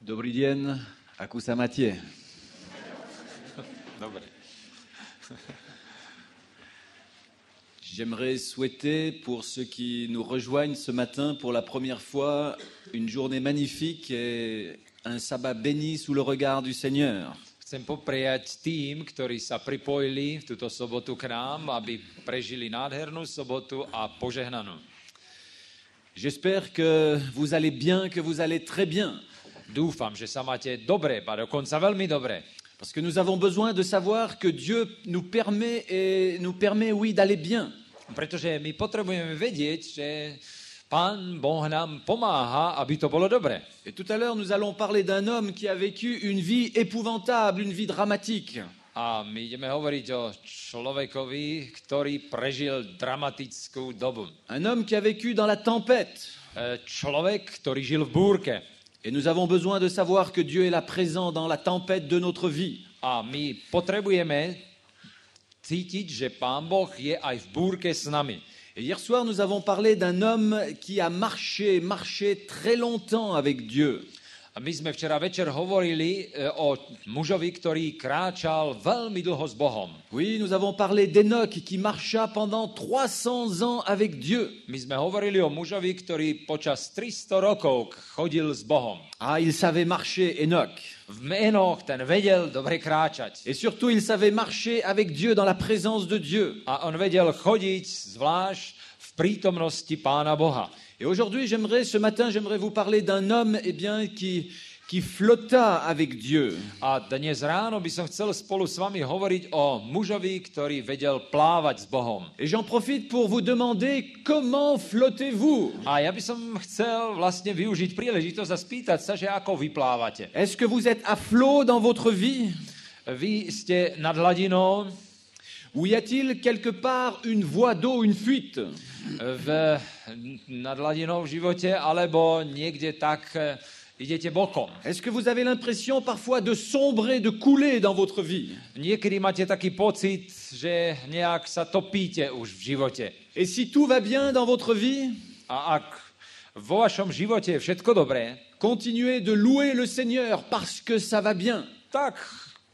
Dobrý den, ako sa máte? Dobre. J'aimerais souhaiter pour ceux qui nous rejoignent ce matin pour la première fois une journée magnifique et un sabbat béni sous le regard du Seigneur. Chcem popriať tým, ktorí sa pripojili v túto sobotu k nám, aby prežili nádhernú sobotu a požehnanú. J'espère que vous allez bien, que vous allez très bien. Dúfam, že sa máte dobre, a dokonca veľmi dobre. Parce que nous avons besoin de savoir que Dieu nous permet, oui, d'aller bien. Pretože my potrebujeme vedieť, že Pán Boh nám pomáha, aby to bolo dobre. Et tout à l'heure, nous allons parler d'un homme qui a vécu une vie épouvantable, une vie dramatique. A my ideme hovoriť o človekovi, ktorý prežil dramatickú dobu. Un homme qui a vécu dans la tempête. Človek, ktorý žil v búrke. Et nous avons besoin de savoir que Dieu est là présent dans la tempête de notre vie. A my potrebujeme cítiť, že Pán Boh je aj v búrke s nami. Et hier soir, nous avons parlé d'un homme qui a marché très longtemps avec Dieu. A my sme včera večer hovorili o mužovi, ktorý kráčal veľmi dlho s Bohom. Oui, nous avons parlé d'Enoch qui marcha pendant 300 ans avec Dieu. My sme hovorili o mužovi, ktorý počas 300 rokov chodil s Bohom. Ah, il savait marcher, Enoch. V Enoch ten vedel dobre kráčať. Et surtout, il savait marcher avec Dieu dans la présence de Dieu. A on vedel chodiť zvlášť v prítomnosti Pána Boha. Et aujourd'hui, ce matin, j'aimerais vous parler d'un homme qui flotta avec Dieu. A dnes ráno by som chcel spolu s vami hovoriť o mužovi, ktorý vedel plávať s Bohom. Et j'en profite pour vous demander comment flottez-vous? A ja by som chcel vlastne využiť príležitosť a spýtať sa, že ako vy plávate. Est-ce que vous êtes à flot dans votre vie? Vy ste nad hladinou? Ou y a-t-il quelque part une voie d'eau, une fuite? Nad hladinou v živote, alebo niekde tak idete bokom. Est-ce que vous avez l'impression parfois de sombrer, de couler dans votre vie? Niekedy máte taký pocit, že nejak sa topíte už v živote. Et si tout va bien dans votre vie? A ak vo vašom živote je všetko dobré, continuez de louer le Seigneur parce que ça va bien. Tak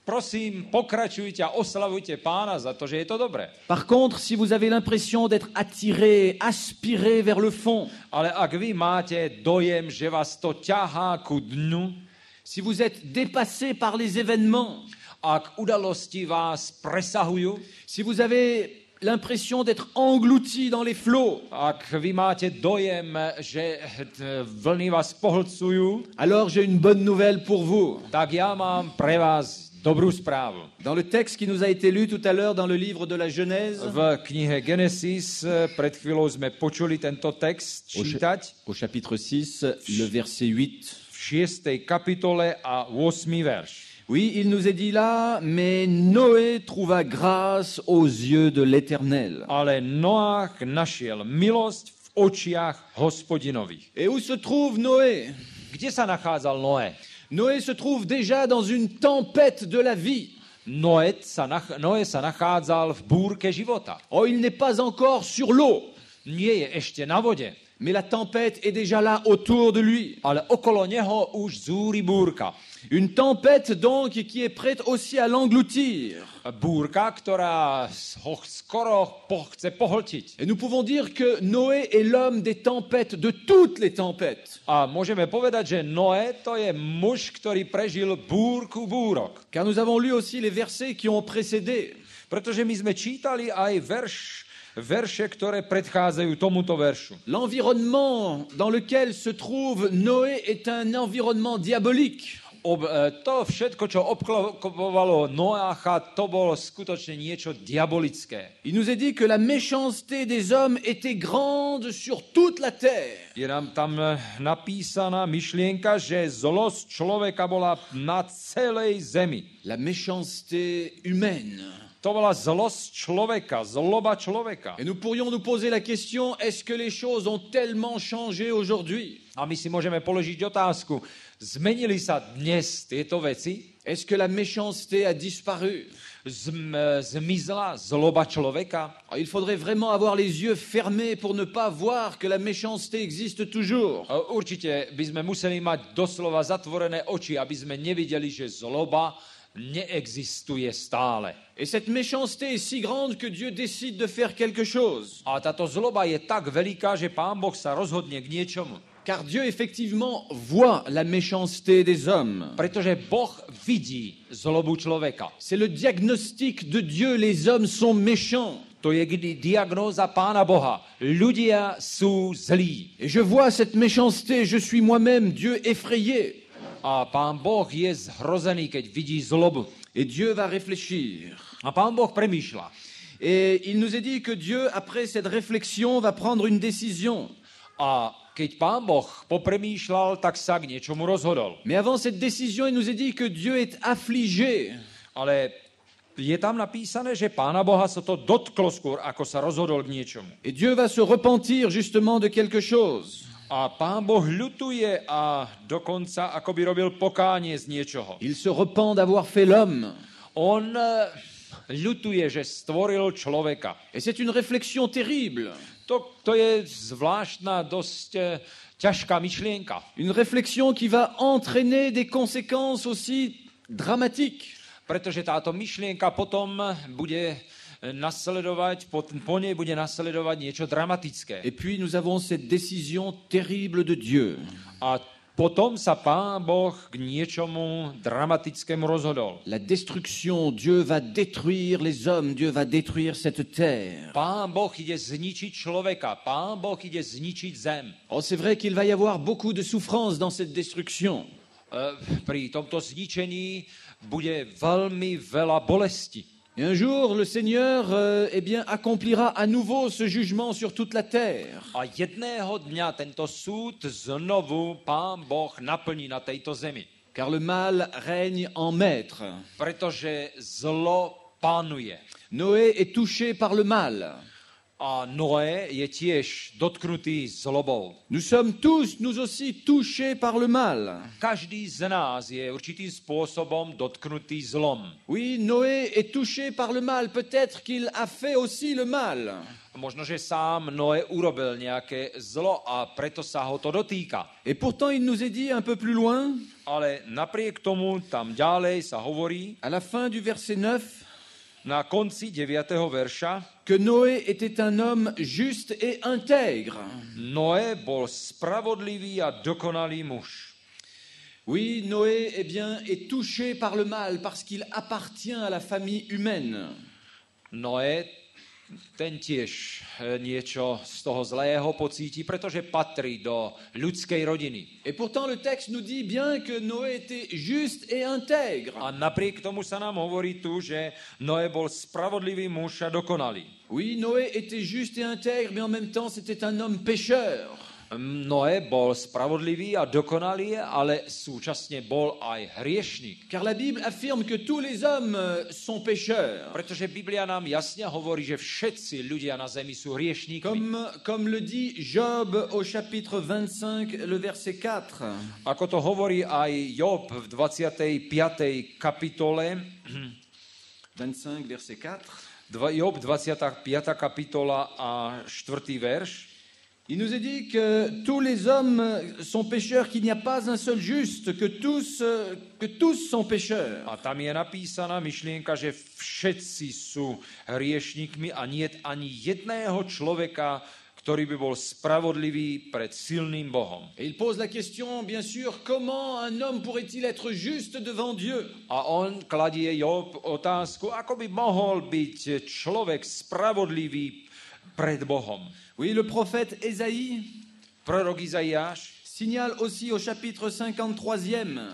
prosím, pokračujte a oslavujte Pána za to, že je to dobré. Par contre, si vous avez l'impression d'être attiré, aspiré vers le fond, ale ak vy máte dojem, že vás to ťahá ku dnu, si vous êtes dépassé par les événements, ak udalosti vás presahujú, si vous avez l'impression d'être englouti dans les flots, ak vy máte dojem, že vlny vás pohlcujú, alors j'ai une bonne nouvelle pour vous. Tak ja mám pre vás dobrú správu. Dans le texte qui nous a été lu tout à l'heure dans le livre de la Genèse, v knihe Genesis pred chvíľou sme počuli tento text čítať. Au chapitre 6, le verset 8. V 6. kapitole a 8. verš. Oui, il nous est dit là, mais Noé trouva grâce aux yeux de l'Éternel. Ale Noach našiel milosť v očiach Hospodinových. Et où se trouve Noé? Kde sa nachádzal Noé? Noé se trouve déjà dans une tempête de la vie. Noé sa nachádzal v búrke života. Oh, il n'est pas encore sur l'eau. Nie je ešte na vode. Mais la tempête est déjà là autour de lui. Ale okolo neho už zúri búrka. Une tempête donc qui est prête aussi à l'engloutir. Búrka, ktorá ho skoro chce pohltiť. Et nous pouvons dire que Noé est l'homme des tempêtes, de toutes les tempêtes. A môžeme povedať, že Noé to je muž, ktorý prežil búrku búrok. Car nous avons lu aussi les versets qui ont précédé. Pretože my sme čítali aj verše, ktoré predchádzajú tomuto veršu. L'environnement dans lequel se trouve Noé est un environnement diabolique. To všetko, čo obklopovalo Noácha, to bolo skutočne niečo diabolické. Il nous est dit que la méchanceté des hommes était grande sur toute la terre. Je nám tam napísaná myšlienka, že zlosť človeka bola na celej zemi. La méchanceté humaine. To bola zlosť človeka, zloba človeka. Et nous pourrions nous poser la question, est-ce que les choses ont tellement changé aujourd'hui? A my si môžeme položiť otázku, zmenili sa dnes tieto veci? Est-ce que la méchanceté a disparu? Zmizla zloba človeka? Il faudrait vraiment avoir les yeux fermés pour ne pas voir que la méchanceté existe toujours. Určite by sme museli mať doslova zatvorené oči, aby sme nevideli, že zloba neexistuje stále. Et cette méchanceté est si grande que Dieu décide de faire quelque chose. A táto zloba je tak veľká, že Pán Boh sa rozhodne k niečomu. Car Dieu effectivement voit la méchanceté des hommes. Pretože Boh vidí zlobu človeka. C'est le diagnostic de Dieu, les hommes sont méchants. To je diagnóza Pána Boha. Ľudia sú zlí. Et je vois cette méchanceté, je suis moi-même Dieu effrayé. A Pán Boh je zhrozený, keď vidí zlobu. Et Dieu va réfléchir. A Pán Boh premýšľa. Et il nous est dit que Dieu, après cette réflexion, va prendre une décision. A keď Pán Boh popremýšľal, tak sa k niečomu rozhodol. Mais avant cette décision, il nous est dit que Dieu est affligé. Ale je tam napísané, že Pána Boha sa to dotklo skôr, ako sa rozhodol k niečomu. Et Dieu va se repentir justement de quelque chose. A Pán Boh ľutuje a dokonca akoby robil pokánie z niečoho. Il se repent d'avoir fait l'homme. On ľutuje, že stvoril človeka. Et c'est une réflexion terrible. To je zvláštna, dosť ťažká myšlienka. Une réflexion qui va entraîner des conséquences aussi dramatiques. Pretože táto myšlienka potom bude nasledovať, po nej bude nasledovať niečo dramatické. Et puis nous avons cette décision terrible de Dieu. A potom sa Pán Boh k niečomu dramatickému rozhodol. La destruction, Dieu va détruire les hommes, Dieu va détruire cette terre. Pán Boh ide zničiť človeka, Pán Boh ide zničiť zem. Oh, c'est vrai qu'il va y avoir beaucoup de souffrance dans cette destruction. Pri tomto zničení bude veľmi veľa bolesti. Et un jour, le Seigneur accomplira à nouveau ce jugement sur toute la terre. A jedného dňa tento súd znovu Pán Boh naplní na tejto zemi. Car le mal règne en maître. Pretože zlo panuje. Noé est touché par le mal. A Noé je tiež dotknutý zlobou. Nous sommes tous, nous aussi, touchés par le mal. Každý z nás je určitým spôsobom dotknutý zlom. Oui, Noé est touché par le mal. Peut-être qu'il a fait aussi le mal. Možno, že sám Noé urobil nejaké zlo a preto sa ho to dotýka. Et pourtant, il nous est dit un peu plus loin, Ale napriek tomu tam ďalej sa hovorí, à la fin du verset 9, na konci 9. verša, que Noé était un homme juste et intègre. Noé bol spravodlivý a dokonalý muž. Oui, Noé est touché par le mal parce qu'il appartient à la famille humaine. Noé, ten tiež niečo z toho zlého pocíti, pretože patrí do ľudskej rodiny. Et pourtant, le texte nous dit bien que Noé était juste et intègre. A napriek tomu sa nám hovorí tu, že Noé bol spravodlivý muž a dokonalý. Oui, Noé était juste et intègre, mais en même temps, c'était un homme pécheur. Noé bol spravodlivý a dokonalý, ale súčasne bol aj hriešnik. Car la Bible affirme que tous les hommes sont pécheurs. Pretože Biblia nám jasne hovorí, že všetci ľudia na zemi sú hriešníkmi. Comme le dit Job au chapitre 25, le verset 4. Ako to hovorí aj Job v 25. kapitole. 25, verset 4. Job 25. kapitola a 4. verš. Il nous est dit que tous les hommes sont pécheurs, qu'il n'y a pas un seul juste, que tous sont pécheurs. A tam je napísaná myšlienka, že všetci sú hriešnikmi a nie ani jedného človeka, ktorý by bol spravodlivý pred silným Bohom. Et il pose la question, bien sûr, comment un homme pourrait-il être juste devant Dieu? A on kladie Job otázku, ako by mohol byť človek spravodlivý pred Bohom. Oui, le prophète Ésaïe, prorok Izaiáš, signale aussi au chapitre 53e,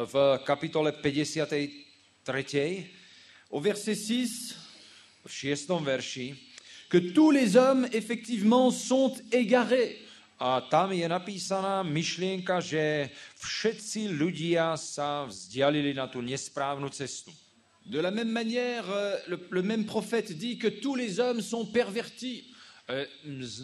v kapitole 53, au verset 6, v 6. verši, que tous les hommes effectivement sont égarés. A tam je napísaná myšlienka, že všetci ľudia sa vzdialili na tú nesprávnu cestu. De la même manière, le même prophète dit que tous les hommes sont pervertis.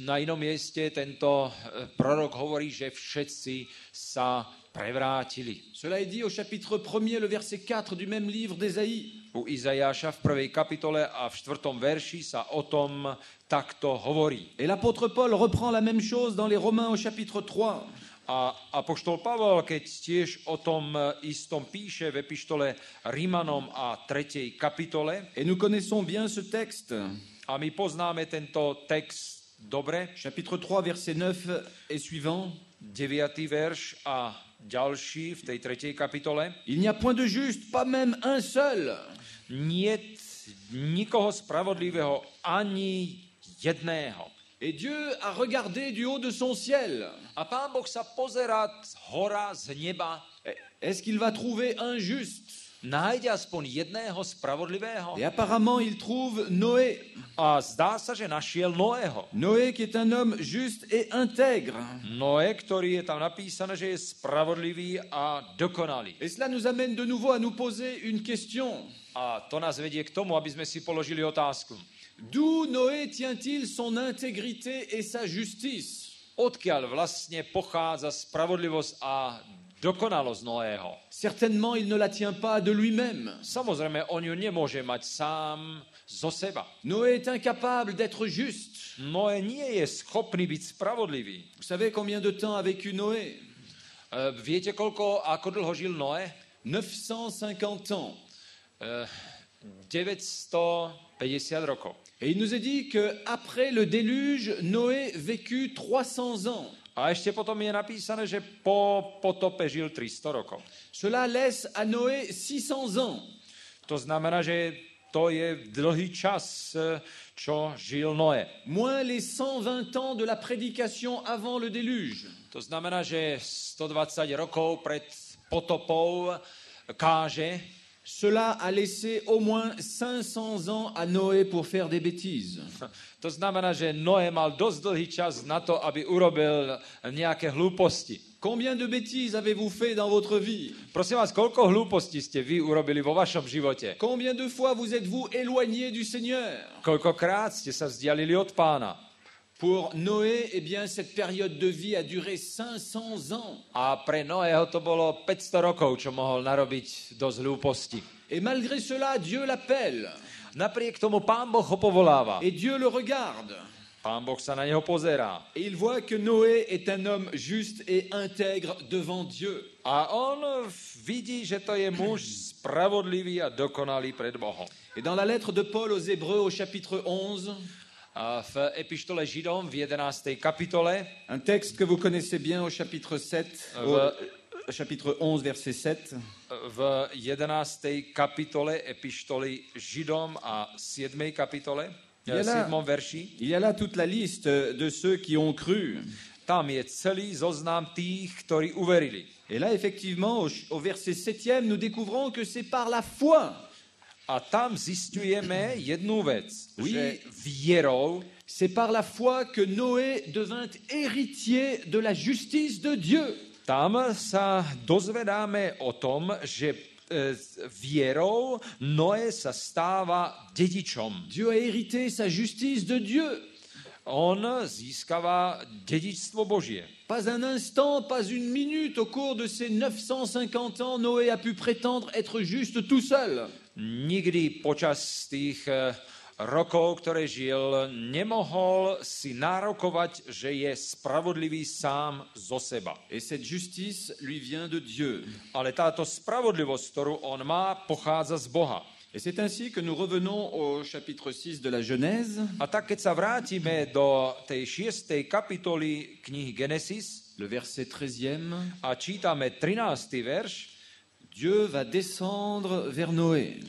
Na inom mieste tento prorok hovorí, že všetci sa prevrátili. Cela est dit au chapitre 1er, le verset 4 du même livre d'Ésaïe. U Izajáša v 1. kapitole a v 4. verši sa o tom takto hovorí. Et l'apôtre Paul reprend la même chose dans les Romains au chapitre 3. A apoštol Pavol, keď tiež o tom istom píše v epištole Rímanom a 3. kapitole, Et nous connaissons bien ce texte. a my poznáme tento text dobre, Chapitre 3, verset 9 et suivant. 9. verš a ďalší v tej 3. kapitole. Il n'y a point de juste, pas même un seul. Niet nikoho spravodlivého, ani jedného. Et Dieu a regardé du haut de son ciel. A Pán Boh sa pozerá z hora, z neba. Est-ce qu'il va trouver un juste? Nájde aspoň jedného spravodlivého. Et apparemment, il trouve Noé. A zdá sa, že našiel Noého. Noé qui est un homme juste et intègre. Noé, ktorý je tam napísané, že je spravodlivý a dokonalý. Et cela nous amène de nouveau à nous poser une question. A to nás vedie k tomu, aby sme si položili otázku. D'où Noé tient-il son intégrité et sa justice? Odkiaľ vlastne pochádza spravodlivosť a dokonalosť Noého? Certainement, il ne la tient pas de lui-même. Samozrejme, on ju nemôže mať sám zo seba. Noé est incapable d'être juste. Noé nie je schopný byť spravodlivý. Vous savez combien de temps a vécu Noé? Viete, ako dlho žil Noé? 950 ans. 950 rokov. Et il nous est dit qu'après le déluge, Noé vécut 300 ans. A ešte potom je napísané, že po potope žil 300 rokov. Cela laisse à Noé 600 ans. To znamená, že to je dlhý čas, čo žil Noé. Moins les 120 ans de la prédication avant le déluge. To znamená, že 120 rokov pred potopou káže. Cela a laissé au moins 500 ans à Noé pour faire des bêtises. To znamená, že Noé mal dosť dlhý čas na to, aby urobil nejaké hlúposti. Combien de bêtises avez-vous fait dans votre vie? Prosím vás, koľko hlúpostí ste vy urobili vo vašom živote? Combien de fois vous êtes-vous éloigné du Seigneur? Koľkokrát ste sa vzdialili od Pána? Pour Noé, eh bien, cette période de vie a duré 500 ans. A pre Noého to bolo 500 rokov, čo mohol narobiť dosť hlúposti. Et malgré cela, Dieu l'appelle. Napriek tomu Pán Boh ho povoláva. Et Dieu le regarde. Pán Boh sa na neho pozerá. Et il voit que Noé est un homme juste et intègre devant Dieu. A on vidí, že to je muž spravodlivý a dokonalý pred Bohom. Et dans la lettre de Paul aux Hébreux au chapitre 11, A v epištole Židom v 11. kapitole, un texte que vous connaissez bien au chapitre 7, au chapitre 11, verset 7. v 11. kapitole epištoly Židom a 7. kapitole, 7. verši, Il y a là toute la liste de ceux qui ont cru. tam je celý zoznam tých, ktorí uverili. Et là, effectivement, au verset 7e, nous découvrons que c'est par la foi. A tam zisťujeme jednu vec, Oui. že vierou C'est par la foi que Noé devint héritier de la justice de Dieu. tam sa dozvedáme o tom, že vierou Noé sa stáva dedičom. Dieu a hérité sa justice de Dieu. On získava dedičstvo Božie. Pas un instant, pas une minute au cours de ces 950 ans, Noé a pu prétendre être juste tout seul. Nikdy počas tých rokov, ktoré žil, nemohol si nárokovať, že je spravodlivý sám zo seba. Et cette justice lui vient de Dieu. Ale táto spravodlivosť, ktorú on má, pochádza z Boha. Et c'est ainsi que nous revenons au chapitre 6 de la Genèse, A tak, keď sa vrátime do tej 6. kapitoly knihy Genesis le verset 13e, a čítame 13. verš, Dieu va descendre vers Noé.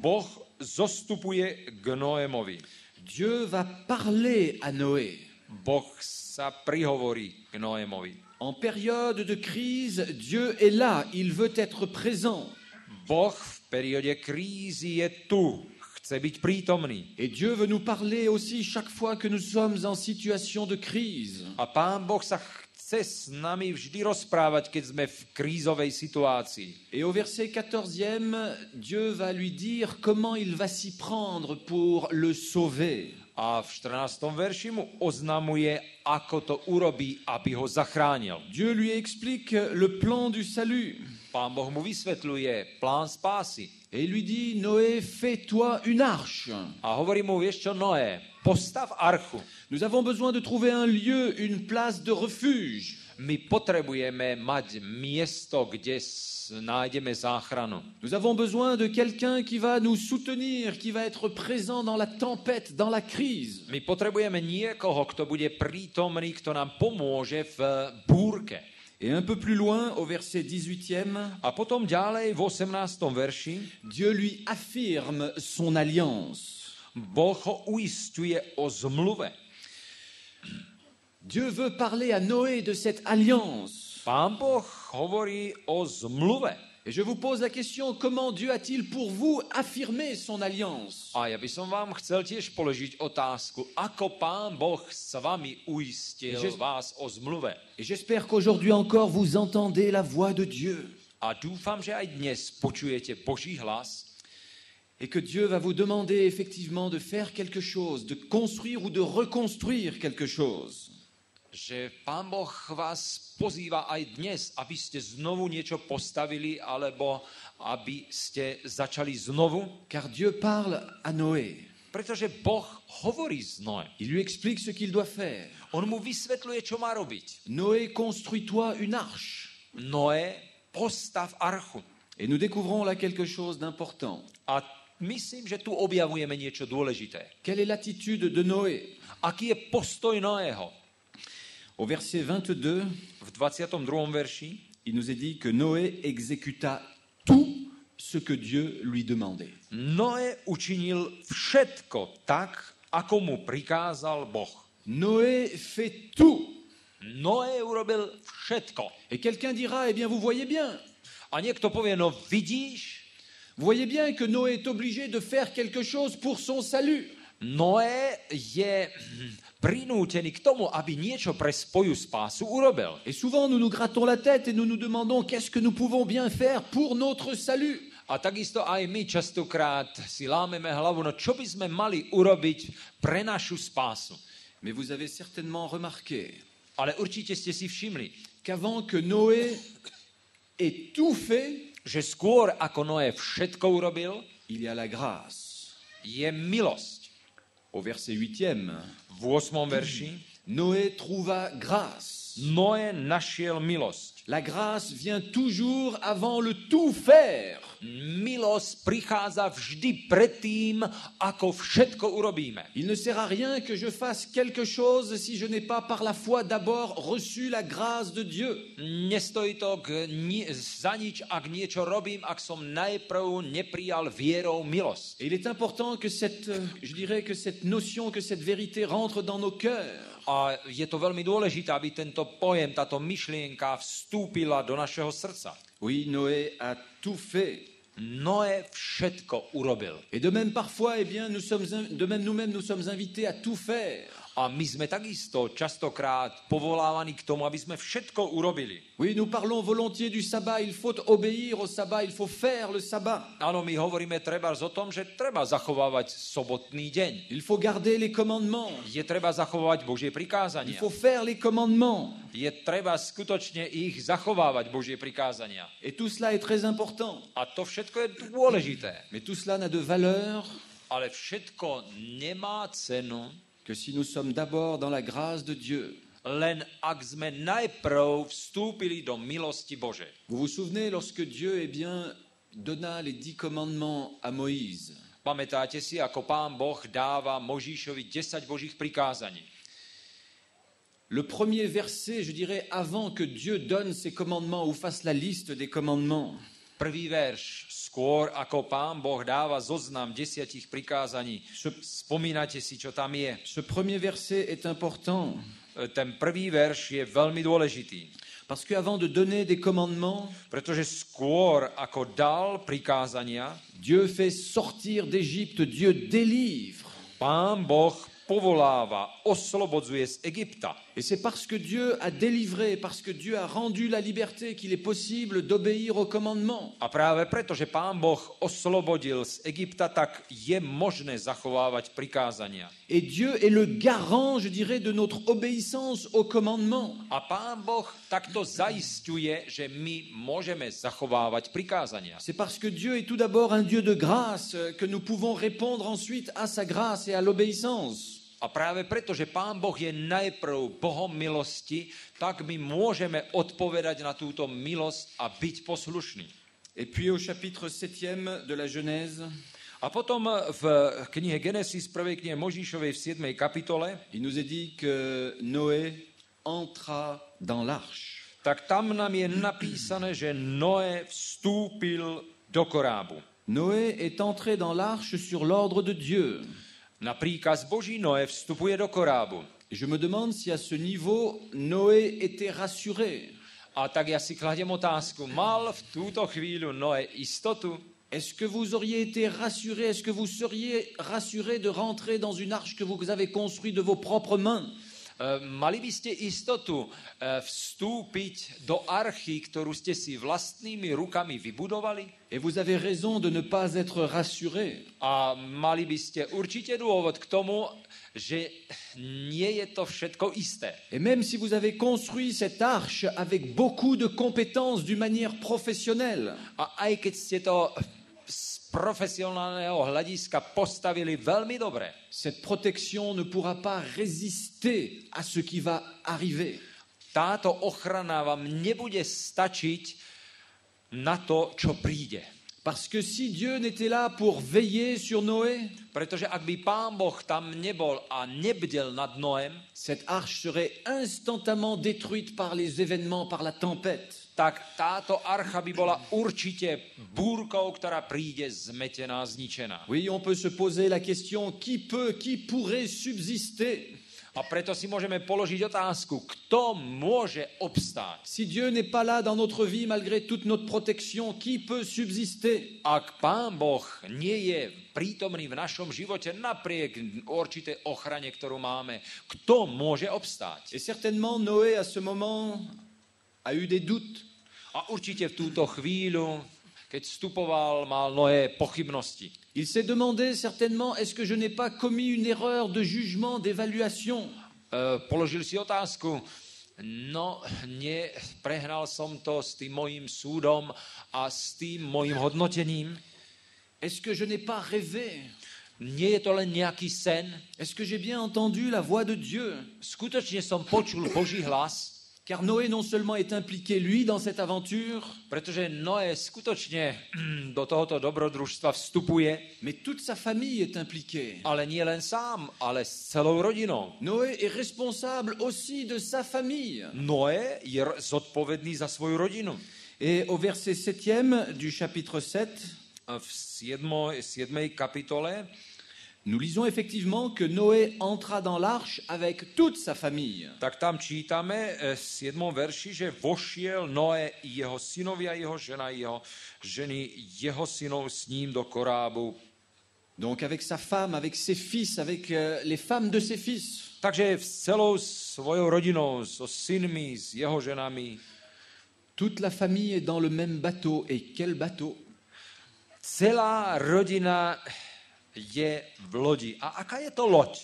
Boh zostupuje k Noémovi. Dieu va parler à Noé. Boh sa prihovorí k Noémovi. En période de crise, Dieu est là, il veut être présent. Boh v perióde krízy je tu, chce byť prítomný. Et Dieu veut nous parler aussi chaque fois que nous sommes en situation de crise. A Pán Boh sa chce s nami vždy rozprávať, keď sme v krízovej situácii. Et au verset 14e, Dieu va lui dire comment il va s'y prendre pour le sauver. A v 14. verši mu oznamuje, ako to urobí, aby ho zachránil. Dieu lui explique le plan du salut. Pán Boh mu vysvetľuje plán spásy. Et il lui dit, Noé, fais-toi une arche. A hovorí mu, vieš čo, Noé, postav archu. Nous avons besoin de trouver un lieu, une place de refuge. My potrebujeme mať miesto, kde nájdeme záchranu. Nous avons besoin de quelqu'un qui va nous soutenir, qui va être présent dans la tempête, dans la crise. My potrebujeme niekoho, kto bude prítomný, kto nám pomôže v búrke. Et un peu plus loin, au verset 18e, A potom ďalej v 18. verši Dieu lui affirme son alliance. Boh ho uisťuje o zmluve. Dieu veut parler à Noé de cette alliance. Pán Boh hovorí o zmluve. Et je vous pose la question, comment Dieu a-t-il pour vous affirmé son alliance? A ja by som vám chcel tiež položiť otázku, ako Pán Boh s vami uistil vás o zmluve. Et j'espère qu'aujourd'hui encore vous entendez la voix de Dieu. A dúfam, že aj dnes počujete Boží hlas Et que Dieu va vous demander effectivement de faire quelque chose, de construire ou de reconstruire quelque chose. že Pán Boh vás pozýva aj dnes, aby ste znovu niečo postavili, alebo aby ste začali znovu. Car Dieu parle à Noé. Pretože Boh hovorí s Noé. Il lui explique ce qu'il doit faire. On mu vysvetľuje, čo má robiť. Noé, construis-toi une arche. Noé, postav archu. Et nous découvrons là quelque chose d'important. A myslím, že tu objavujeme niečo dôležité. Quelle est l'attitude de Noé? Aký je postoj Noého? Au verset 22, V 22. verši il nous est dit que Noé exécuta tout ce que Dieu lui demandait. Noé učinil všetko tak, ako mu prikázal Boh. Noé fait tout. Noé urobil všetko. Et quelqu'un dira, eh bien vous voyez bien. A niekto povie, no vidíš, Vous voyez bien que Noé est obligé de faire quelque chose pour son salut. Noé je prinútený k tomu, aby niečo pre svoju spásu urobil. Et souvent nous nous grattons la tête et nous nous demandons qu'est-ce que nous pouvons bien faire pour notre salut. A takisto aj my častokrát si lámeme hlavu, no čo by sme mali urobiť pre našu spásu. Mais vous avez certainement remarqué Ale určite ste si všimli, qu'avant que Noé ait tout fait, že skôr ako Noé všetko urobil, il y a la grâce. je milosť. Au verset 8e, V 8. verši Noé trouva grâce. Noé našiel milosť. La grâce vient toujours avant le tout faire. Milosť prichádza vždy predtým, ako všetko urobíme. Il ne sert à rien que je fasse quelque chose si je n'ai pas par la foi d'abord reçu la grâce de Dieu. Nestojí to za nič, ak niečo robím, ak som najprv neprijal vierou milosť. Et il est important que je dirais que cette notion, que cette vérité rentre dans nos cœurs. A je to veľmi dôležité, aby tento pojem, táto myšlienka vstúpila do našeho srdca. Oui, Noé a tout fait. Noé všetko urobil. Et de même parfois, eh bien, nous-mêmes, nous sommes invités à tout faire. A my sme takisto častokrát povolávaní k tomu, aby sme všetko urobili. Oui, nous parlons volontiers du sabbat. Il faut obéir au sabbat. Il faut faire le sabbat. Áno, my hovoríme trebárs o tom, že treba zachovávať sobotný deň. Il faut garder les commandements. Je treba zachovávať Božie Il prikázania. faut faire les commandements. Je treba skutočne ich zachovávať, Božie prikázania. Et tout cela est très important. A to všetko je dôležité. Mais tout cela n'a de valeur Ale všetko nemá cenu, que si nous sommes d'abord dans la grâce de Dieu. len ak sme najprv vstúpili do milosti Božej. Vous vous souvenez lorsque Dieu donna les 10 commandements à Moïse. Pamätáte si, ako Pán Boh dáva Možišovi 10 Božích prikázaní. Le premier verset, je dirais, avant que Dieu donne ses commandements ou fasse la liste des commandements, Prvý verš, skôr ako Pán Boh dáva zoznam 10 prikázaní. Spomínate si, čo tam je. ce premier verset est important Ten prvý verš je veľmi dôležitý, parce qu'avant de donner des commandements, pretože skôr ako dal prikázania, Dieu fait sortir d'Égypte, Dieu délivre. Pán Boh povoláva, oslobodzuje z Egypta. Et c'est parce que Dieu a délivré, parce que Dieu a rendu la liberté qu'il est possible d'obéir aux commandements. A práve preto, že Pán Boh oslobodil z Egypta, tak je možné zachovávať prikázania. Et Dieu est le garant, je dirais, de notre obéissance aux commandements. A Pán Boh takto zaisťuje, že my môžeme zachovávať prikázania. C'est parce que Dieu est tout d'abord un Dieu de grâce que nous pouvons répondre ensuite à sa grâce et à l'obéissance. A práve preto, že Pán Boh je najprv Bohom milosti, tak my môžeme odpovedať na túto milosť a byť poslušní. Et puis au chapitre 7 de la Genèse, A potom v knihe Genesis, prvej knihe Možišovej v 7. kapitole, il nous est dit que Noé entra dans l'arche. tak tam nám je napísané, že Noé vstúpil do korábu. Noé est entré dans l'arche sur l'ordre de Dieu. Na príkaz Boží Noé vstupuje do korábu. Je me demande si à ce niveau, Noé était rassuré. A tak ja si kladiem otázku, mal v túto chvíľu Noé istotu? Est-ce que vous auriez été rassuré, est-ce que vous seriez rassuré de rentrer dans une arche que vous avez construite de vos propres mains? Mali by ste istotu vstúpiť do archy, ktorú ste si vlastnými rukami vybudovali? Et vous avez raison de ne pas être rassuré. A mali by ste určite dôvod k tomu, že nie je to všetko isté. Et même si vous avez construit cette arche avec beaucoup de compétences d'une manière professionnelle, A aj keď ste to z profesionálneho hľadiska postavili veľmi dobre, cette protection ne pourra pas résister à ce qui va arriver. táto ochrana vám nebude stačiť na to, čo príde. Parce que si Dieu n'était là pour veiller sur Noé, Pretože ak by Pán Boh tam nebol a nebdel nad Noem, cette arche serait instantanément détruite par les événements, par la tempête. tak táto archa by bola určite búrkou, ktorá príde zmetená, zničená. Oui, on peut se poser la question, qui pourrait subsister? A preto si môžeme položiť otázku, kto môže obstáť? Si Dieu n'est pas là dans notre vie, malgré toute notre protection, qui peut subsister? Ak Pán Boh nie je prítomný v našom živote napriek určitej ochrane, ktorú máme, kto môže obstáť? Et certainement, Noé, à ce moment, a eu des doutes. A určite v túto chvíľu, keď vstupoval, mal Noé pochybnosti. Il s'est demandé certainement, est-ce que je n'ai pas commis une erreur de jugement, d'évaluation? Položil si otázku, no nie, prehral som to s tým mojím súdom a s tým mojím hodnotením. Est-ce que je n'ai pas rêvé? Nie je to len nejaký sen. Est-ce que j'ai bien entendu la voix de Dieu? Skutočne som počul Boží hlas, Car Noé non seulement est impliqué, lui, dans cette aventure, pretože Noé skutočne do tohoto dobrodružstva vstupuje, mais toute sa famille est impliquée. ale nie len sám, ale s celou rodinou. Noé est responsable aussi de sa famille. Noé je zodpovedný za svoju rodinu. Et au verset 7 du chapitre 7, V 7. kapitole nous lisons effectivement que Noé entra dans l'arche avec toute sa famille. tak tam čítame v 7. verši, že vošiel Noé, jeho synovia, jeho žena, jeho ženy, jeho synov s ním do korábu. Donc avec sa femme, avec ses fils, avec les femmes de ses fils. Takže s celou svojou rodinou, so synmi, s jeho ženami. Toute la famille est dans le même bateau. Et quel bateau? Celá rodina je v lodi. A aká je to loď?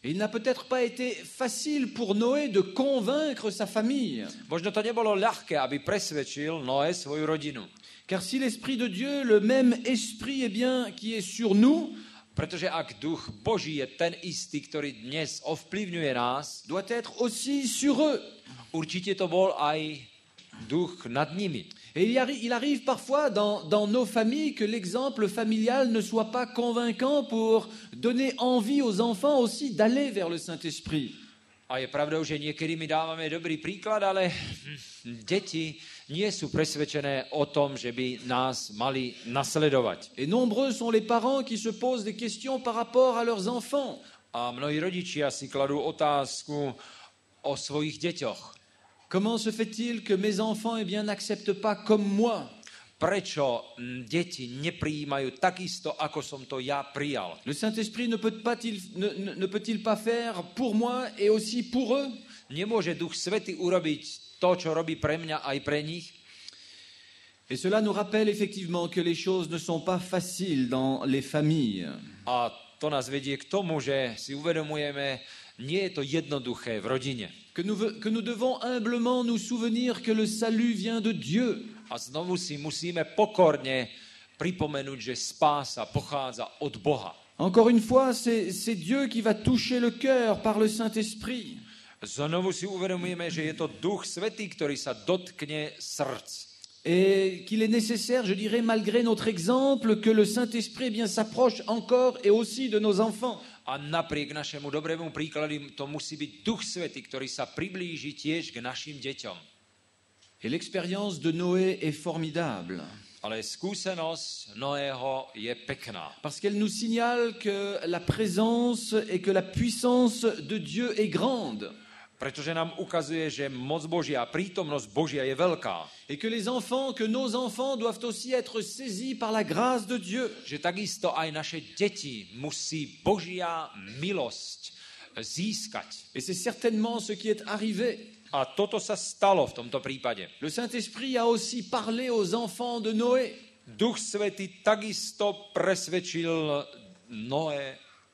Et il n'a peut-être pas été facile pour Noé de convaincre sa famille. Možno to nebolo ľahké, aby presvedčil Noé svoju rodinu. Car si l'Esprit de Dieu, le même Esprit qui est sur nous, Pretože ak duch Boží je ten istý, ktorý dnes ovplyvňuje nás, doit être aussi sur eux. určite to bol aj duch nad nimi. Et il arrive parfois dans nos familles que l'exemple familial ne soit pas convaincant pour donner envie aux enfants aussi d'aller vers le Saint-Esprit. A je pravdou, že niekedy my dávame dobrý príklad, ale deti nie sú presvedčené o tom, že by nás mali nasledovať. Et nombreux sont les parents qui se posent des questions par rapport à leurs enfants. A mnohí rodičia si kladú otázku o svojich deťoch. Comment se fait-il que mes enfants n'acceptent pas comme moi? Prečo deti neprijímajú takisto, ako som to ja prijal? Le Saint-Esprit ne peut-il pas faire pour moi et aussi pour eux? Nemôže Duch Svätý urobiť to, čo robí pre mňa aj pre nich? Et cela nous rappelle effectivement que les choses ne sont pas faciles dans les familles. A to nás vedie k tomu, že si uvedomujeme, nie je to jednoduché v rodine. Que nous devons humblement nous souvenir que le salut vient de Dieu. A znovu si musíme pokorne pripomenúť, že spása pochádza od Boha. Encore une fois, c'est Dieu qui va toucher le cœur par le Saint-Esprit. Znovu si uvedomujeme, že je to Duch Svätý, ktorý sa dotkne srdc. Et qu'il est nécessaire, je dirais, malgré notre exemple, que le Saint-Esprit bien s'approche encore et aussi de nos enfants. A napriek našemu dobrému príkladu to musí byť Duch Svätý, ktorý sa priblíži tiež k našim deťom. Et l'expérience de Noé est formidable. Ale skúsenosť Noého je pekná. Parce qu'elle nous signale que la présence et que la puissance de Dieu est grande. Pretože nám ukazuje, že moc Božia, prítomnosť Božia je veľká. Et que nos enfants doivent aussi être saisis par la grâce de Dieu. Že takisto aj naše deti musí Božia milosť získať. Et c'est certainement ce qui est arrivé. A toto sa stalo v tomto prípade. Le Saint-Esprit a aussi parlé aux enfants de Noé. Duch Svätý takisto presvedčil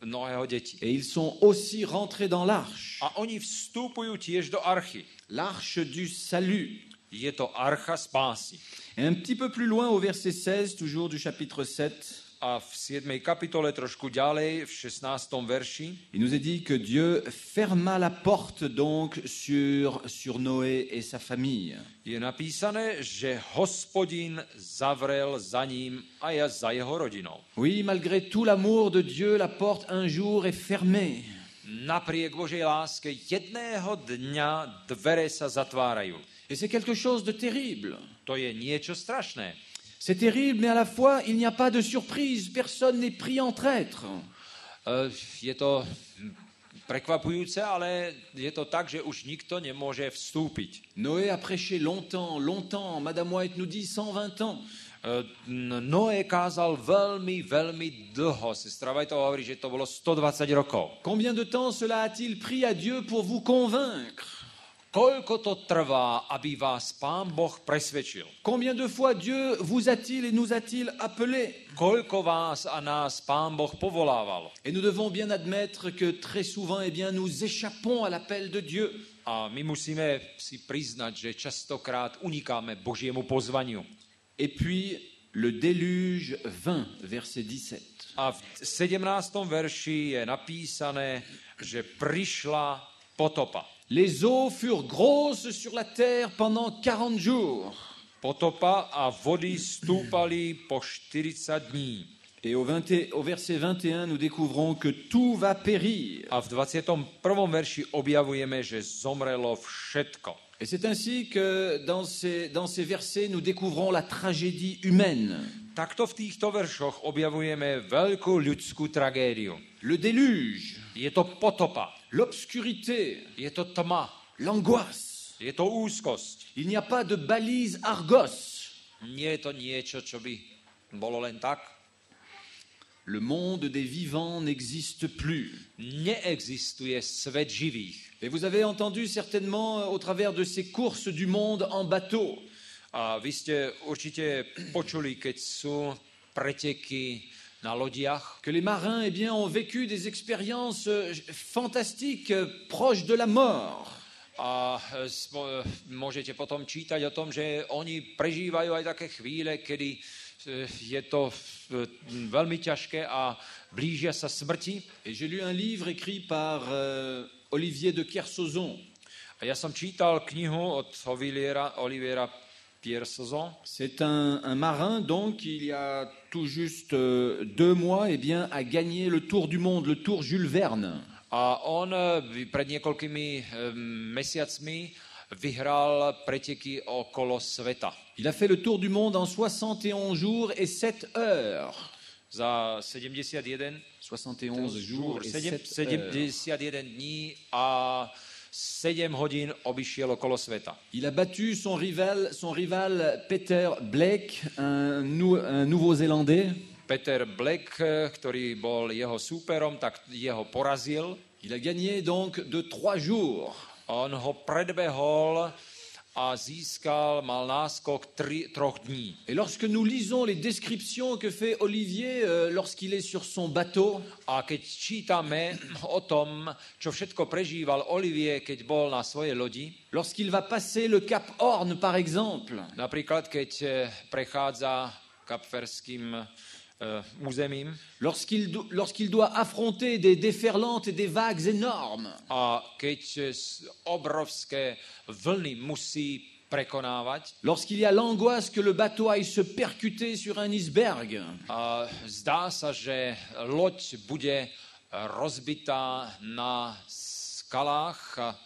Noého deti. Et ils sont aussi rentrés dans l'arche. A oni vstupujú tiež do archy. L'arche du salut. Je to archa spásy. Et un petit peu plus loin au verset 16, toujours du chapitre 7, A v 7. kapitole trošku ďalej, v 16. verši, il nous est dit que Dieu ferma la porte donc sur Noé et sa famille. je napísané, že Hospodin zavrel za ním a za jeho rodinou. Oui, malgré tout l'amour de Dieu, la porte un jour est fermée. Napriek Božej láske jedného dňa dvere sa zatvárajú. Et c'est quelque chose de terrible. To je niečo strašné. C'est terrible, mais à la fois, il n'y a pas de surprise. Personne n'est pris en traître. Je to prekvapujúce, ale je to tak, že už nikto nemôže vstúpiť. Noé a prêché longtemps. Madame White nous dit 120 ans. Noé kázal veľmi dlho. Sestra White hovorí, že to bolo 120 rokov. Combien de temps cela a-t-il pris à Dieu pour vous convaincre? Koľko to trvá, aby vás Pán Boh presvedčil? Combien de fois Dieu vous a-t-il et nous a-t-il appelés? Koľko vás a nás Pán Boh povolával? Et nous devons bien admettre que très souvent, nous échappons à l'appel de Dieu. A my musíme si priznať, že častokrát unikáme Božiemu pozvaniu. Et puis, le déluge vint, verset 17. A v 17. verši je napísané, že prišla potopa. Les eaux furent grosses sur la terre pendant 40 jours. Potopa a vody stúpali po 40 dní. Et au verset 21, nous découvrons que tout va périr. A v 21. verši objavujeme, že zomrelo všetko. Et c'est ainsi que dans ces versets, nous découvrons la tragédie humaine. Takto v týchto veršoch objavujeme veľkú ľudskú tragédiu. Le déluge. Je to potopa. L'obscurité. Je to tma. L'angoisse. Je to úzkosť. Il n'y a pas de balise Argos. Nie je to niečo, čo by bolo len tak. Le monde des vivants n'existe plus. Neexistuje svet živých. Et vous avez entendu certainement au travers de ces courses du monde en bateau. A vy ste určite počuli, keď sú preteky na lodiach, que les marins ont vécu des expériences fantastiques proches de la mort. A môžete potom čítať o tom, že oni prežívajú aj také chvíle, kedy je to veľmi ťažké a blížia sa smrti. Et j'ai lu un livre écrit par Olivier de Kersauzon. A ja som čítal knihu od Oliviera Piersozon. C'est un marin donc il y a tout juste 2 mois a gagné le tour du monde, le tour Jules Verne. A on pred niekoľkými mesiacmi vyhral preteky okolo sveta. Il a fait le tour du monde en 71 jours et 7 heures. Za 71 jours et 7 71 dní a 7 hodín obišiel okolo sveta. Il a battu son rival Peter Blake, un Nouveau-Zélandais. Peter Black, ktorý bol jeho súperom, tak jeho porazil. Il a gagné donc de 3 jours. On ho predbehol a mal náskok 3 dní. Et lorsque nous lisons les descriptions que fait Olivier lorsqu'il est sur son bateau, A keď čítame o tom, čo všetko prežíval Olivier, keď bol na svojej lodi, lorsqu'il va passer le Cap Horn par exemple, napríklad keď prechádza kapverským územím lorsqu'il doit affronter des déferlantes et des vagues énormes, a keď obrovské vlny musí prekonávať, lorsqu'il y a l'angoisse que le bateau aille se percuter sur un iceberg, a zdá sa, že loď bude rozbitá na skalách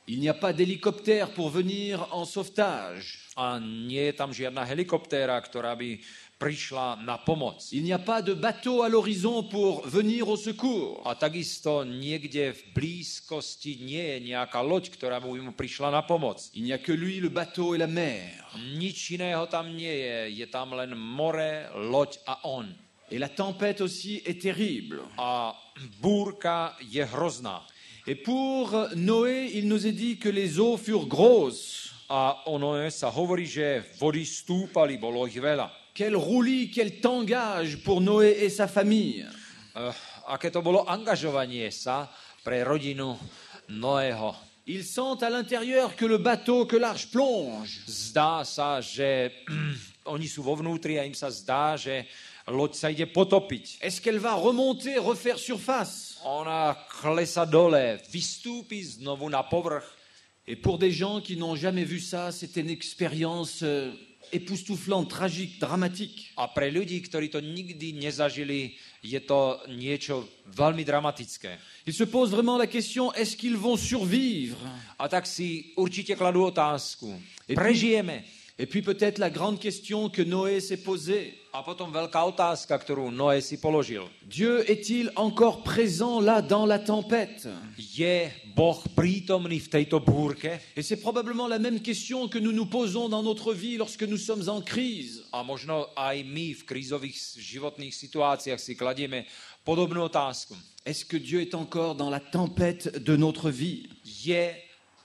il n'y a pas d'hélicoptère pour venir en sauvetage. a nie je tam žiadna helikoptéra, ktorá by prišla na pomoc. Il n'y a pas de bateau à l'horizon pour venir au secours. A takisto niekde v blízkosti nie je nejaká loď, ktorá by mu prišla na pomoc. Il n'y a que lui, le bateau et la mer. Nič iného tam nie je. Je tam len more, loď a on. Et la tempête aussi est terrible. A búrka je hrozná. Et pour Noé, il nous est dit que les eaux furent grosses. A o Noé sa hovorí, že vody stúpali, bolo ich veľa. Quel roulis, quel tangage pour Noé et sa famille. Aké to bolo angažovanie sa pre rodinu Noého. Ils sentent à l'intérieur que le bateau, que l'arche plonge. Zdá sa, že oni sú vo vnútri a im sa zdá, že loď sa ide potopiť. Est-ce qu'elle va remonter, refaire surface? Ona klesa dole, vystúpi znovu na povrch. Et pour des gens qui n'ont jamais vu ça, c'était une expérience époustouflante, tragique, dramatique. A pre ľudí, ktorí to nikdy nezažili, je to niečo veľmi dramatické. Ils se posent vraiment la question, est-ce qu'ils vont survivre? A tak si určite kladú otázku. Et Prežijeme. Et puis peut-être la grande question que Noé s'est posée. A potom veľká otázka, ktorú Noé si položil. Dieu est-il encore présent là dans la tempête? Je Boh prítomný v tejto búrke? Et c'est probablement la même question que nous nous posons dans notre vie lorsque nous sommes en crise. A možno aj my v krízových životných situáciách si kladieme podobnú otázku. Est-ce que Dieu est encore dans la tempête de notre vie? Je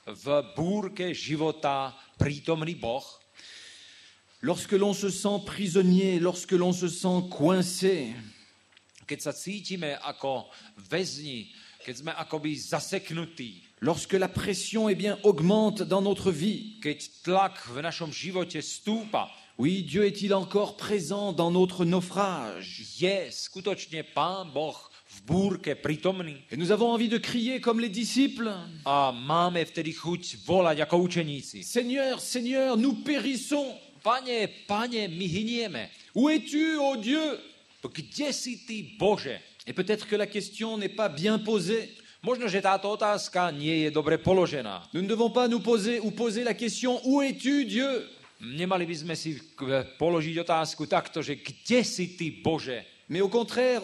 v búrke života prítomný Boh? Lorsque l'on se sent prisonnier, lorsque l'on se sent coincé, Keď sa cítime ako väzni, keď sme akoby zaseknutí, lorsque la pression augmente dans notre vie, keď tlak v našom živote stúpa, oui, Dieu est-il encore présent dans notre naufrage? je skutočne Pán Boh v búrke prítomný? Et nous avons envie de crier comme les disciples. A máme vtedy chuť volať ako učeníci. Seigneur, Seigneur, nous périssons. Pane, Pane, my hynieme. Où es-tu, ô Dieu? Kde si ty, Bože? Et peut-être que la question n'est pas bien posée. Možno, že táto otázka nie je dobre položená. Nous ne devons pas nous poser la question, où es-tu, Dieu? Nemali by sme si položiť otázku takto, že kde si ty, Bože? Mais au contraire,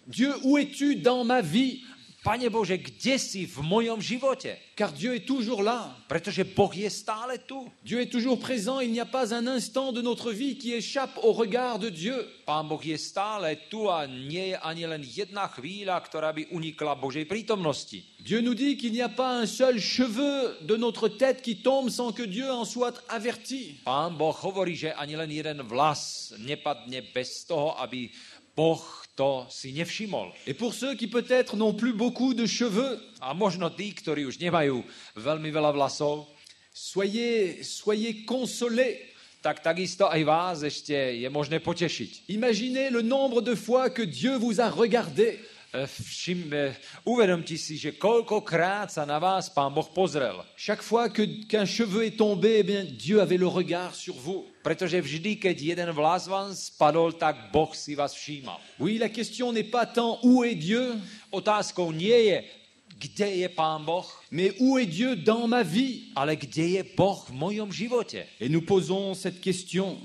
Dieu, où es-tu dans ma vie? Pane Bože, kde si v mojom živote? Car Dieu est toujours là. Pretože Boh je stále tu. Dieu est toujours présent. Il n'y a pas un instant de notre vie qui échappe au regard de Dieu. Pán Boh je stále tu a nie je ani len jedna chvíľa, ktorá by unikla Božej prítomnosti. Dieu nous dit qu'il n'y a pas un seul cheveu de notre tête qui tombe sans que Dieu en soit averti. Pán Boh hovorí, že ani len jeden vlas nepadne bez toho, aby Boh to si nevšimol. Et pour ceux qui peut-être n'ont plus beaucoup de cheveux, A možno tí, ktorí už nemajú veľmi veľa vlasov, soyez consolés. tak takisto aj vás ešte je možné potešiť. Imaginez le nombre de fois que Dieu vous a regardé. Uvedomte si, že koľkokrát sa na vás Pán Boh pozrel. Chaque fois qu'un cheveu est tombé, eh bien, Dieu avait le regard sur vous. Pretože vždy, keď jeden vlas vám spadol, tak Boh si vás všímal. Oui, la question n'est pas tant où est Dieu, Otázkou nie je, kde je Pán Boh, mais où est Dieu dans ma vie? ale kde je Boh v mojom živote. Et nous posons cette question.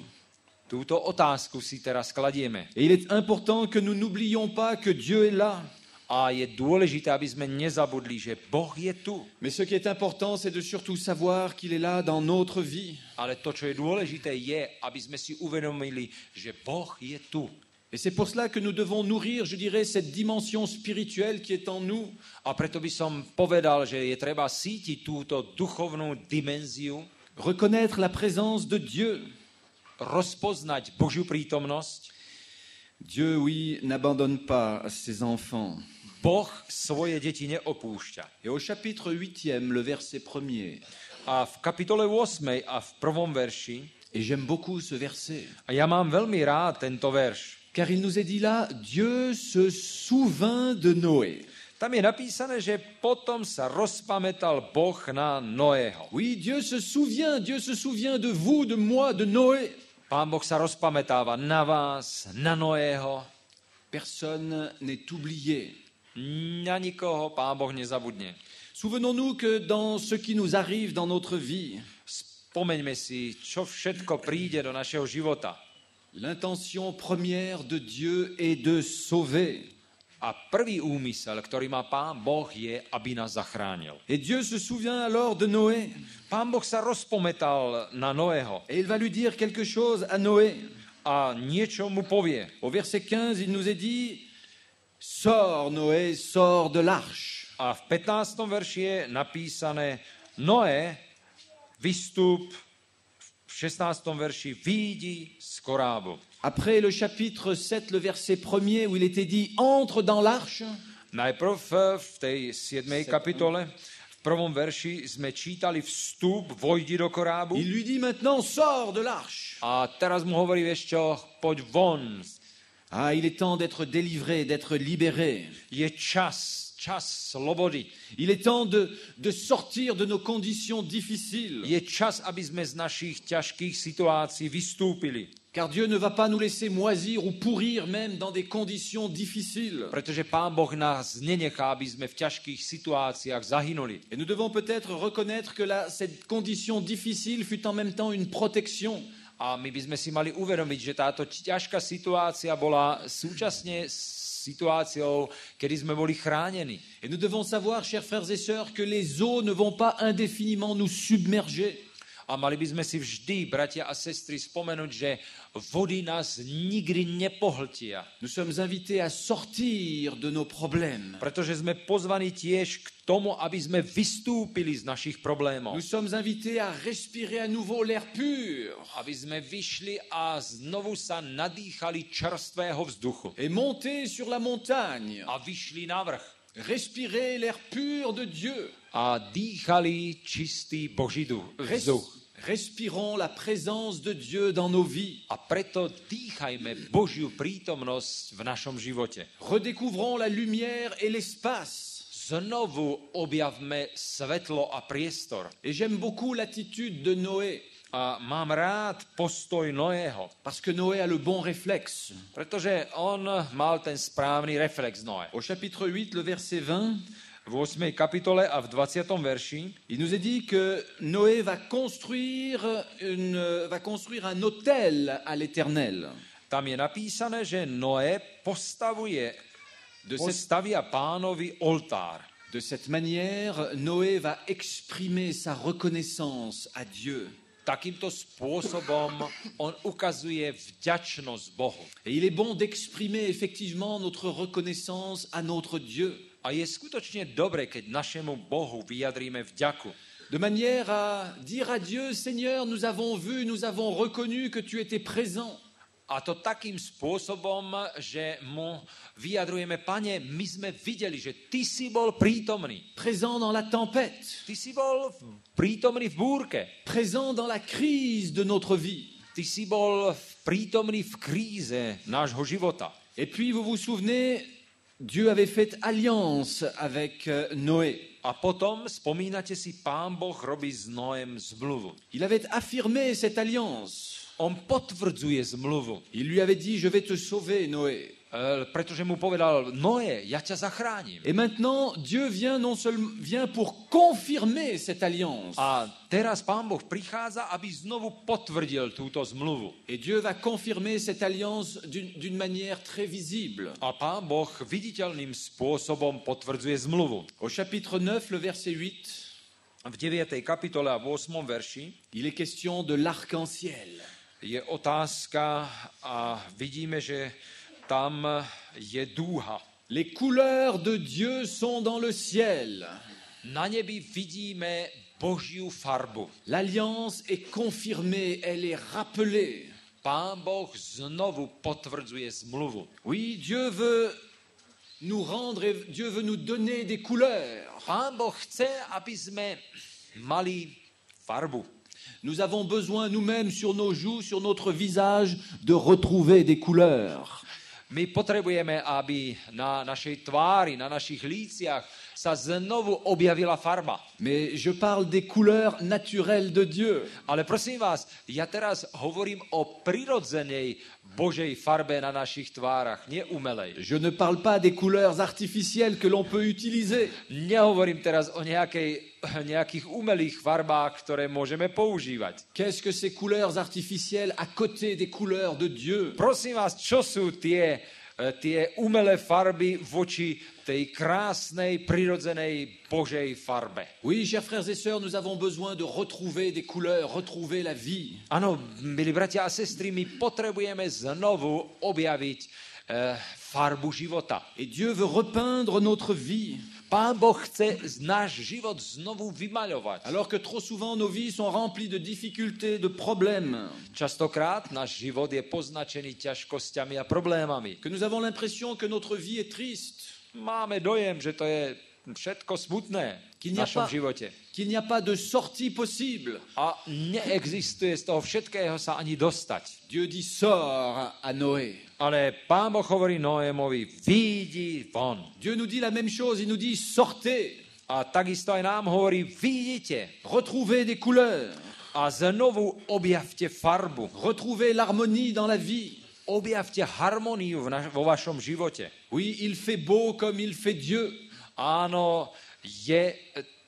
Túto otázku si teraz kladieme. Et il est important que nous n'oublions pas que Dieu est là. A je dôležité, aby sme nezabudli, že Boh je tu. Mais ce qui est important, c'est de surtout savoir qu'il est là dans notre vie. Ale to, čo je dôležité, je, aby sme si uvedomili, že Boh je tu. Et c'est pour cela que nous devons nourrir, je dirais, cette dimension spirituelle qui est en nous. A preto by som povedal, že je treba sítiť túto duchovnú dimenziu, Reconnaître la présence de Dieu. rozpoznať Božiu prítomnosť. Dieu, oui, n'abandonne pas ses enfants. Boh svoje deti neopúšťa. Et au chapitre 8e, le verset 1er, A v kapitole 8 a v 1. verši, et j'aime beaucoup ce verset, a ja mám veľmi rád tento verš, car il nous est dit là, Dieu se souvint de Noé. tam je napísané, že potom sa rozpamätal Boh na Noého. Oui, Dieu se souvient de vous, de moi, de Noé. Pán Boh sa rozpamätáva na vás, na Noého. Personne n'est oublié. Na nikoho Pán Boh nezabudne. Souvenons-nous que dans ce qui nous arrive dans notre vie, Spomeňme si, čo všetko príde do našeho života. l'intention première de Dieu est de sauver. A prvý úmysel, ktorý má Pán Boh, je, aby nás zachránil. Et Dieu se souvient alors de Noé. Pán Boh sa rozpamätal na Noého Et il va lui dire quelque chose à Noé. a niečo mu povie. Au verset 15, il nous est dit, sors Noé, sors de l'arche. A v 15. verši je napísané, Noé, vystup, v 16. verši, výjdi z korábu. Après le chapitre 7, le verset 1er, où il était dit, entre dans l'arche. Najprv v tej 7. kapitole, v 1. verši sme čítali vstup, vojdi do korábu. Il lui dit maintenant, sors de l'arche. A teraz mu hovorí, vieš čo, poď von. Ah, il est temps d'être délivré, d'être libéré. Je čas slobody. Il est temps de sortir de nos conditions difficiles. Je čas, aby sme z našich ťažkých situácií vystúpili. Car Dieu ne va pas nous laisser moisir ou pourrir même dans des conditions difficiles. Pretože Pán Boh nás nenechá, aby sme v ťažkých situáciách zahynuli. Et nous devons peut-être reconnaître que cette condition difficile fut en même temps une protection. A my by sme si mali uvedomiť, že táto ťažká situácia bola súčasne situáciou, kedy sme boli chránení. Et nous devons savoir, chers frères et sœurs, que les eaux ne vont pas indéfiniment nous submerger. A mali by sme si vždy, bratia a sestry, spomenúť, že vody nás nikdy nepohltia. Nous sommes invités à sortir de nos problèmes. Pretože sme pozvaní tiež k tomu, aby sme vystúpili z našich problémov. Nous sommes invités à respirer à nouveau l'air pur. Aby sme vyšli a znovu sa nadýchali čerstvého vzduchu. Et monter sur la montagne. A vyšli na vrch. Respirer l'air pur de Dieu. A dýchali čistý Boží vzduch. Respirons la présence de Dieu dans nos vies. A preto dýchajme Božiu prítomnosť v našom živote. Redécouvrons la lumière et l'espace. Znovu objavme svetlo a priestor. Et j'aime beaucoup l'attitude de Noé. A mám rád postoj Noého. Parce que Noé a le bon réflexe. Pretože on mal ten správny reflex Noé. Au chapitre 8, le verset 20, v 8. kapitole a v 20. verši il nous est dit que Noé va construire un autel à l'Éternel. Tam je napísané, že Noé postavia Pánovi oltár. De cette manière, Noé va exprimer sa reconnaissance à Dieu. Takýmto spôsobom on ukazuje vďačnosť Bohu. Et il est bon d'exprimer effectivement notre reconnaissance à notre Dieu. A je skutočne dobre, keď našemu Bohu vyjadríme vďaku. De manière à dire à Dieu, Seigneur, nous avons vu, nous avons reconnu que tu étais présent. A to takým spôsobom, že mu vyjadrujeme, Pane, my sme videli, že Ty si bol prítomný. Présent dans la tempête. Ty si bol prítomný v búrke. Présent dans la crise de notre vie. Ty si bol prítomný v kríze nášho života. Et puis, vous vous souvenez, Dieu avait fait alliance avec Noé. A potom, spomínate si, Pán Boh robí s Noem zmluvu. Il avait affirmé cette alliance. On potvrdzuje zmluvu. Il lui avait dit, je vais te sauver, Noé. Pretože mu povedal, Noé, ja ťa zachránim. Et maintenant, Dieu vient pour confirmer cette alliance. A teraz Pán Boh prichádza, aby znovu potvrdil túto zmluvu. Et Dieu va confirmer cette alliance d'une manière très visible. A Pán Boh viditeľným spôsobom potvrdzuje zmluvu. Au chapitre 9, le verset 8, v 9. kapitole a v 8. verši il est question de l'arc-en-ciel. je otázka a vidíme, že tam je dúha. Les couleurs de Dieu sont dans le ciel. Na nebi vidíme Božiu farbu. L'alliance est confirmée, elle est rappelée. Pán Boh znovu potvrdzuje zmluvu. Oui, Dieu veut nous rendre et Dieu veut nous donner des couleurs. Pán Boh chce, aby sme mali farbu. Nous avons besoin nous-mêmes sur nos joues, sur notre visage, de retrouver des couleurs. My potrebujeme, aby na našej tvári, na našich líciach sa znovu objavila farba. Mais je parle des couleurs naturelles de Dieu. Ale prosím vás, ja teraz hovorím o prirodzenej Božej farbe na našich tvárach, nie umelej. Je ne parle pas des couleurs artificielles que l'on peut utiliser. Nehovorím teraz o nejakých umelých farbách, ktoré môžeme používať. Qu'est-ce que ces couleurs artificielles à côté des couleurs de Dieu? Prosím vás, čo sú tie umelé farby voči tej krásnej, prirodzenej Božej farbe? Oui, chers frères et sœurs, nous avons besoin de retrouver des couleurs, retrouver la vie. Áno, milí bratia a sestry, my potrebujeme znovu objaviť farbu života. Et Dieu veut repeindre notre vie. Pán Boh chce náš život znovu vymaľovať. Alors que trop souvent nos vies sont remplies de difficultés, de problèmes. Častokrát náš život je poznačený ťažkosťami a problémami. Que nous avons l'impression que notre vie est triste. Máme dojem, že to je všetko smutné v našom živote. Qu'il n'y a pas de sortie possible. A neexistuje z toho všetkého sa ani dostať. Dieu dit sors à Noé. Ale Pán Boh hovorí Noémovi, vyjdi von. Dieu nous dit la même chose, il nous dit sortez. A takisto aj nám hovorí, vyjdite. Retrouvez des couleurs. A znovu objavte farbu. Retrouvez l'harmonie dans la vie. Objavte harmóniu vo vašom živote. Oui, il fait beau comme il fait Dieu. Áno, je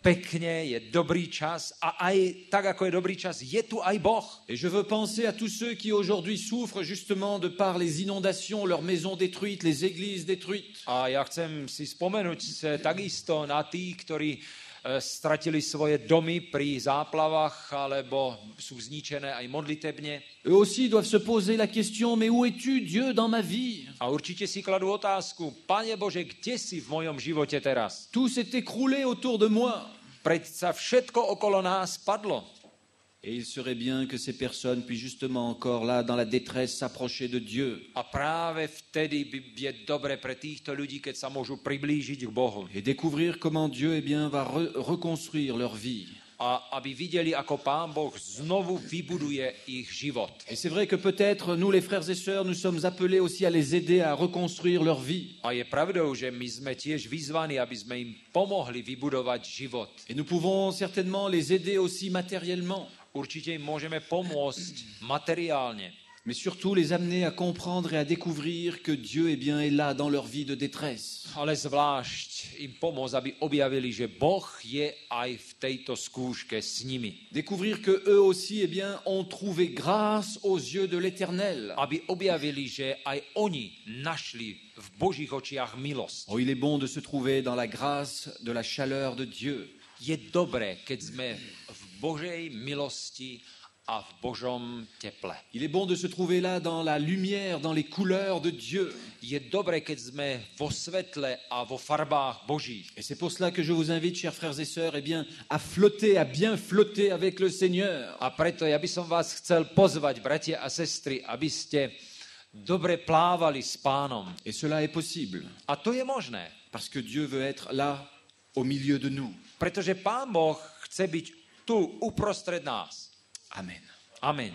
pekne, je dobrý čas a aj tak, ako je dobrý čas, je tu aj Boh. Et je veux penser à tous ceux qui aujourd'hui souffrent justement de par les inondations, leurs maisons détruites, les églises détruites. A ja chcem si spomenúť takisto na tých, ktorí stratili svoje domy pri záplavách alebo sú zničené aj modlitebne. Eux aussi doivent se poser la question, mais où es-tu, Dieu, dans ma vie? A určite si kladú otázku, Pane Bože, kde si v mojom živote teraz? Tout s'est écroulé autour de moi. Predsa všetko okolo nás padlo. Et il serait bien que ces personnes puissent justement encore là, dans la détresse, s'approcher de Dieu. A práve vtedy je dobre pre týchto ľudí, keď sa môžu priblížiť k Bohu. Et découvrir comment Dieu va reconstruire leur vie. A aby videli, ako Pán Boh znovu vybuduje ich život. Et c'est vrai que peut-être, nous les frères et sœurs, nous sommes appelés aussi à les aider à reconstruire leur vie. A je pravdou, že my sme tiež vyzvaní, aby sme im pomohli vybudovať život. Et nous pouvons certainement les aider aussi matériellement. Určite im môžeme pomôcť materiálne. Mais surtout les amener à comprendre et à découvrir que Dieu est là dans leur vie de détresse. Ale zvlášť im pomôcť, aby objavili, že Boh je aj v tejto skúške s nimi. Découvrir que eux aussi ont trouvé grâce aux yeux de l'Éternel. Aby objavili, že aj oni našli v Božích očiach milosť. Oh, il est bon de se trouver dans la grâce de la chaleur de Dieu. Je dobré, keď sme v Božej milosti a v Božom teple. Il est bon de se trouver là dans la lumière, dans les couleurs de Dieu. Je dobré, keď sme vo svetle a vo farbách Božích. Et c'est pour cela que je vous invite, chers frères et sœurs, à flotter, à bien flotter avec le Seigneur. A preto ja by som vás chcel pozvať, bratia a sestry, aby ste dobre plávali s Pánom. Et cela est possible. A to je možné. Parce que Dieu veut être là, au milieu de nous. Pretože Pán Boh chce byť tu uprostred nás. Amen. Amen.